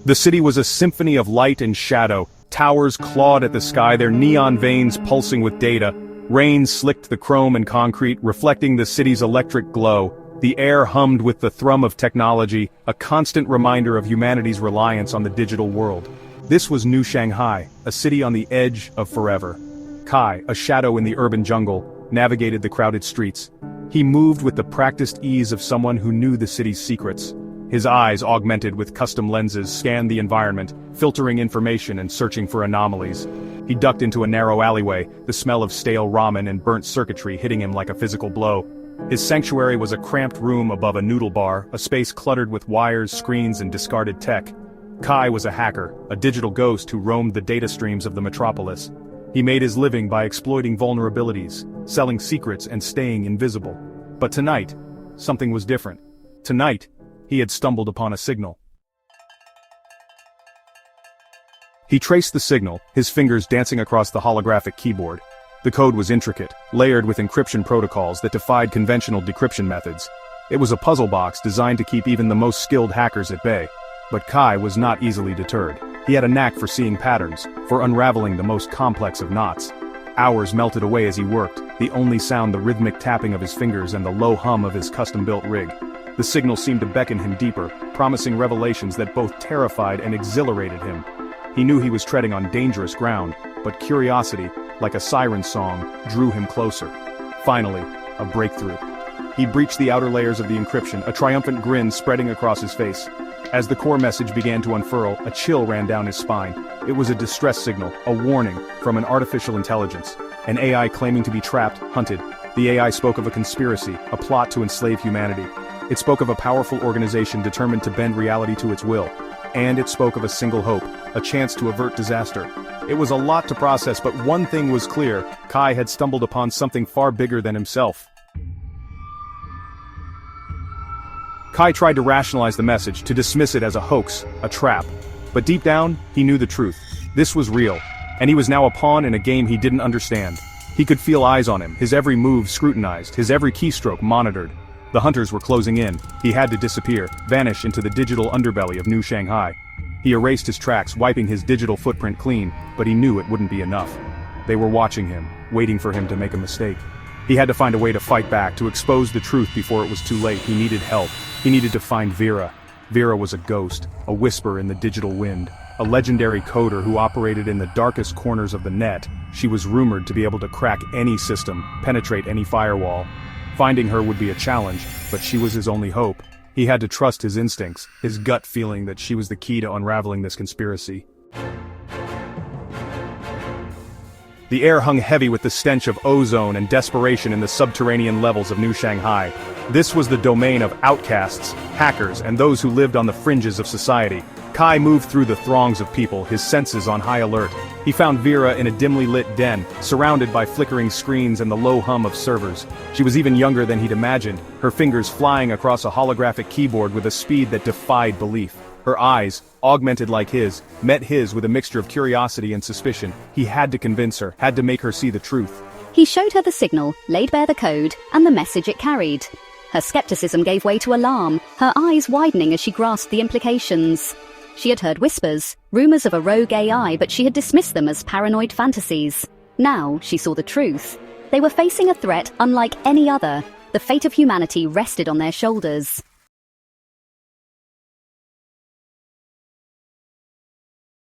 The city was a symphony of light and shadow. Towers clawed at the sky, their neon veins pulsing with data. Rain slicked the chrome and concrete, reflecting the city's electric glow. The air hummed with the thrum of technology, a constant reminder of humanity's reliance on the digital world. This was New Shanghai, a city on the edge of forever. Kai, a shadow in the urban jungle, navigated the crowded streets. He moved with the practiced ease of someone who knew the city's secrets. His eyes, augmented with custom lenses, scanned the environment, filtering information and searching for anomalies. He ducked into a narrow alleyway, the smell of stale ramen and burnt circuitry hitting him like a physical blow. His sanctuary was a cramped room above a noodle bar, a space cluttered with wires, screens, and discarded tech. Kai was a hacker, a digital ghost who roamed the data streams of the metropolis. He made his living by exploiting vulnerabilities, selling secrets and staying invisible. But tonight, something was different. Tonight, he had stumbled upon a signal. He traced the signal, his fingers dancing across the holographic keyboard. The code was intricate, layered with encryption protocols that defied conventional decryption methods. It was a puzzle box designed to keep even the most skilled hackers at bay. But Kai was not easily deterred. He had a knack for seeing patterns, for unraveling the most complex of knots. Hours melted away as he worked, the only sound the rhythmic tapping of his fingers and the low hum of his custom-built rig. The signal seemed to beckon him deeper, promising revelations that both terrified and exhilarated him. He knew he was treading on dangerous ground, but curiosity, like a siren song, drew him closer. Finally, a breakthrough. He breached the outer layers of the encryption, a triumphant grin spreading across his face. As the core message began to unfurl, a chill ran down his spine. It was a distress signal, a warning, from an artificial intelligence. An AI claiming to be trapped, hunted. The AI spoke of a conspiracy, a plot to enslave humanity. It spoke of a powerful organization determined to bend reality to its will. And it spoke of a single hope, a chance to avert disaster. It was a lot to process, but one thing was clear: Kai had stumbled upon something far bigger than himself. Kai tried to rationalize the message, to dismiss it as a hoax, a trap. But deep down, he knew the truth. This was real, and he was now a pawn in a game he didn't understand. He could feel eyes on him, his every move scrutinized, his every keystroke monitored. The hunters were closing in. He had to disappear, vanish into the digital underbelly of New Shanghai. He erased his tracks, wiping his digital footprint clean, but he knew it wouldn't be enough. They were watching him, waiting for him to make a mistake. He had to find a way to fight back, to expose the truth before it was too late. He needed help. He needed to find Vera. Vera was a ghost, a whisper in the digital wind, a legendary coder who operated in the darkest corners of the net. She was rumored to be able to crack any system, penetrate any firewall. Finding her would be a challenge, but she was his only hope. He had to trust his instincts, his gut feeling that she was the key to unraveling this conspiracy. The air hung heavy with the stench of ozone and desperation in the subterranean levels of New Shanghai. This was the domain of outcasts, hackers, and those who lived on the fringes of society. Kai moved through the throngs of people, his senses on high alert. He found Vera in a dimly lit den, surrounded by flickering screens and the low hum of servers. She was even younger than he'd imagined, her fingers flying across a holographic keyboard with a speed that defied belief. Her eyes, augmented like his, met his with a mixture of curiosity and suspicion. He had to convince her, had to make her see the truth. He showed her the signal, laid bare the code, and the message it carried. Her skepticism gave way to alarm, her eyes widening as she grasped the implications. She had heard whispers, rumors of a rogue AI, but she had dismissed them as paranoid fantasies. Now she saw the truth. They were facing a threat unlike any other. The fate of humanity rested on their shoulders.